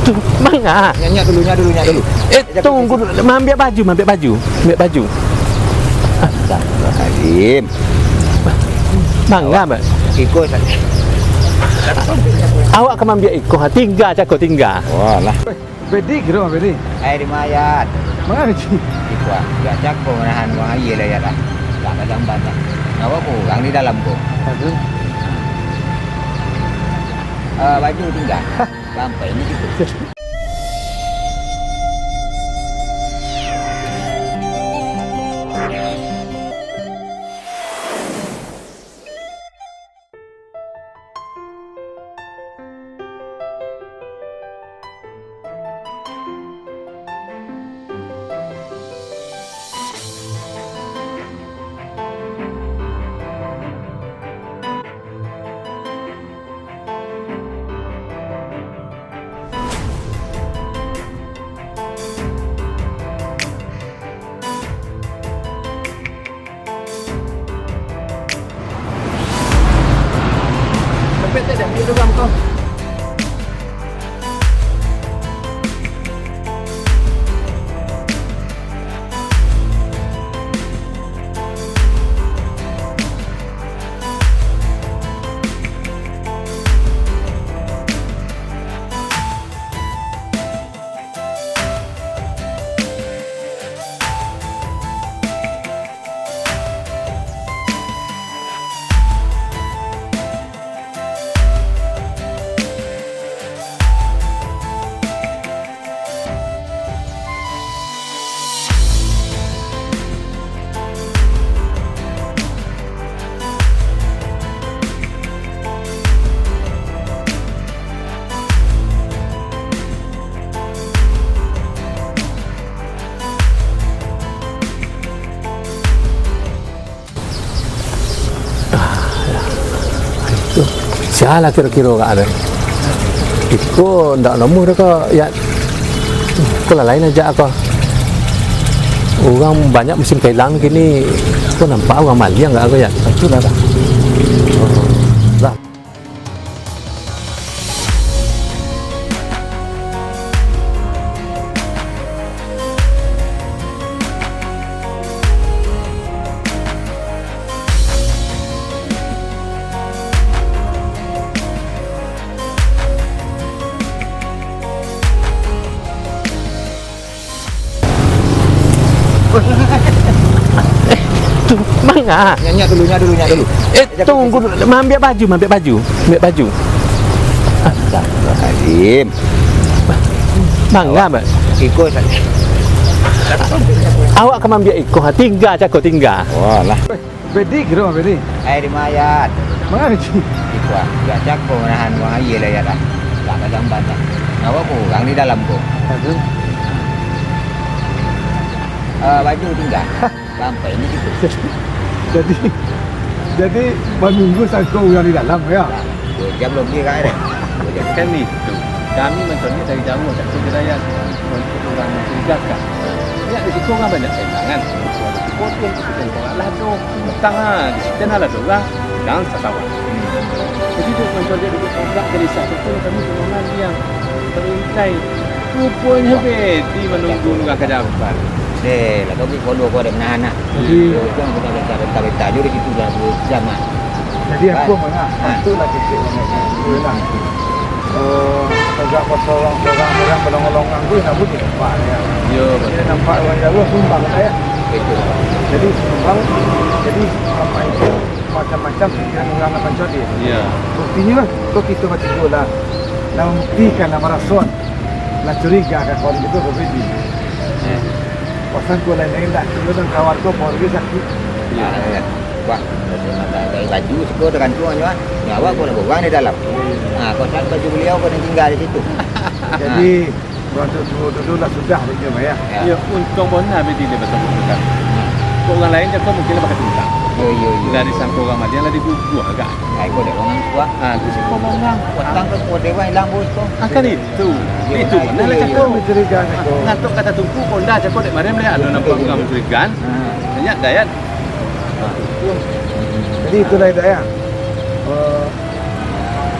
Tu, mangga. Nyanyi dulu. Tunggu dulu. Ambil baju. Ambil baju. Astagfirullahaladzim. Mangga, Mbak. Iko saja. Awak akan ambil ikut. Tinggal je kau tinggal. Walah. Bedi kira bedi. Air mayat. Mana ci? Iko gak jago menahan wang air lah ya dah. Tak ada jamban dah. Awak kurang di dalam tu. Aduh. Baju tinggal. Sampai ni gitu. Sampai tak ada ambil dorang kau. Sialah kira-kira kat ada. Iko ndak nemu dah kau ya. Kau lain aja kau. Orang banyak musim kailang kini. Kau nampak orang Maliang enggak kau ya? Betul dah. Dah. Tu, mangga. Nyanyi dulu. Tunggu dulu. Ambil baju. Ambil baju. Astagfirullahaladzim. Mangga, Mbak. Iko saja. Awak akan ambil ikut. Tinggal je kau tinggal. Walah. Bedi kira bedi. Air mayat. Mana ci? Iko gak jago menahan wang air lah ya dah. Tak ada jamban dah. Awak kurang di dalam tu. Aduh. Baju tinggal. Sampai ni gitu. Jadi menunggu satu orang di dalam ya. Jam belum dia kan? Kan itu. Kami mencontohnya dari jauh tak segera untuk orang mencurigakan. Ya di situ orang banyak kehilangan. Potong kita lah tu tangan di situ lah tu orang dan sesawat. Jadi tu mencontohnya di orang dari satu tu kami orang yang terintai. Rupanya bedi menunggu orang kejabat. Deh, lah kau follow kau ada menahan nak. Jadi Jangan kita bentar-bentar je di situ dah 2 jam lah. jadi aku mana? Itu lah kecil mana? Ulang. Agak pasal orang berlong-longan tu nak buat nampak ya. Yo, Dia nampak orang Jawa sumbang saya. Itu. Jadi sumbang, jadi apa itu macam-macam pikiran orang akan jadi. ya. Buktinya tu kita macam tu lah. Nak membuktikan nama rasul. Nak curiga kan kawan kita berbeda. Pasal tu lain-lain tak. Kita dan kawan tu pun dia sakit. Ya. Wah, ada baju sekolah dengan tuan juga. Nyawa kau nak buang di dalam. Nah, kau san baju beliau kau yang tinggal di situ. Jadi waktu dulu lah sudah dia ya. Ya, untung benar bedi dia betul-betul. Orang lain je kau mungkin pakai tulang. Yo. Dari sangko orang Madiang lah dibubuh agak. Ai kau dah orang tua. Tu si kau mengang. Watang ke kau dewa hilang bos tu. Akan itu. Itu mana lah cakap. Kau mencurigakan aku. Ngatuk kata tungku konda cakap dek mari melihat ada nampak orang mencurigakan. Banyak dayat. Jadi itulah itu ya.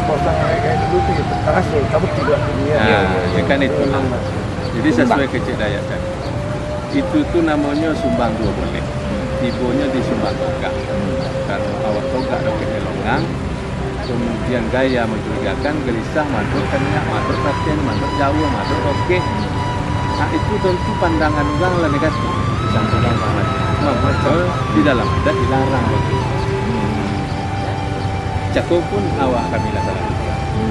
Pasang kayak dulu tu gitu. asal kamu tidak punya. Ya kan itu. Jadi sesuai kecil daya kan. Itu tuh namanya sumbang dua boleh. Ibunya di sumbang togak. Karena awak togak ada kelongang, kemudian gaya mencurigakan, gelisah, mandor kanya, mandor perhatian, mandor jauh, mandor oke. Nah itu tentu pandangan orang lah negatif. Disampaikan sama betul di dalam adat dilarang begitu. Cakap pun awak kami laksanakan.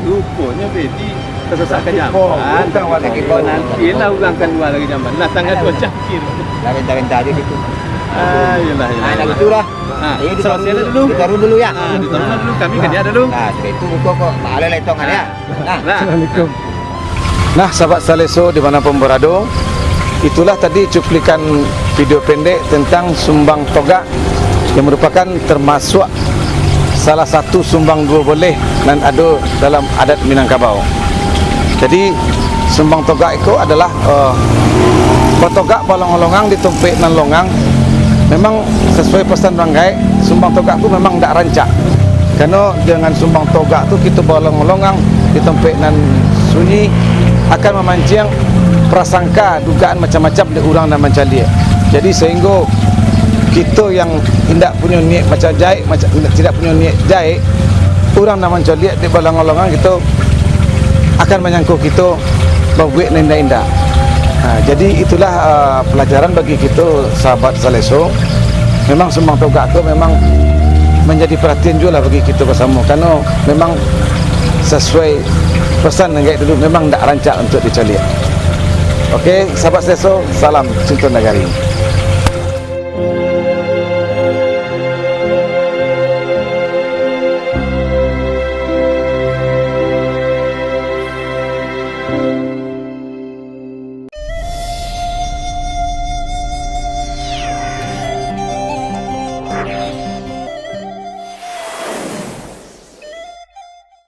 Rupanya bedi tersesat ke jamban. Nanti lah orang kan dua lagi jamban. Lah tangan dua cakir. Lah bentar-bentar aja gitu. Yelah. Nah, gitulah. Ini Selesai dulu. Ditaruh dulu ya. Ditaruh dulu kami kerja dulu. Nah, sudah itu kok malah letongan ya. Nah, Assalamualaikum. Nah, sahabat Saleso dimanapun berada, itulah tadi cuplikan video pendek tentang sumbang togak yang merupakan termasuk salah satu sumbang dua boleh dan ada dalam adat Minangkabau. Jadi sumbang togak itu adalah bertogak palong-longang ditumpik nan longang. Memang sesuai pesan Ranggai, sumbang togak itu memang tidak rancak. Karena dengan sumbang togak itu kita palong-longang ditumpik nan sunyi akan memancing prasangka, dugaan macam-macam di orang dan mancali. Jadi sehingga kita yang tidak punya niat macam jahit, macam tidak punya niat jahit, orang dan mancali di palong-longang kita akan menyangkut kita berbuat indah-indah. Jadi itulah pelajaran bagi kita sahabat Saleso. Memang sumbang togak itu memang menjadi perhatian juga bagi kita bersama, karena memang sesuai pesan yang kayak dulu memang tidak rancak untuk dicari. Okey, sahabat Saleso, salam Cinta Nagari.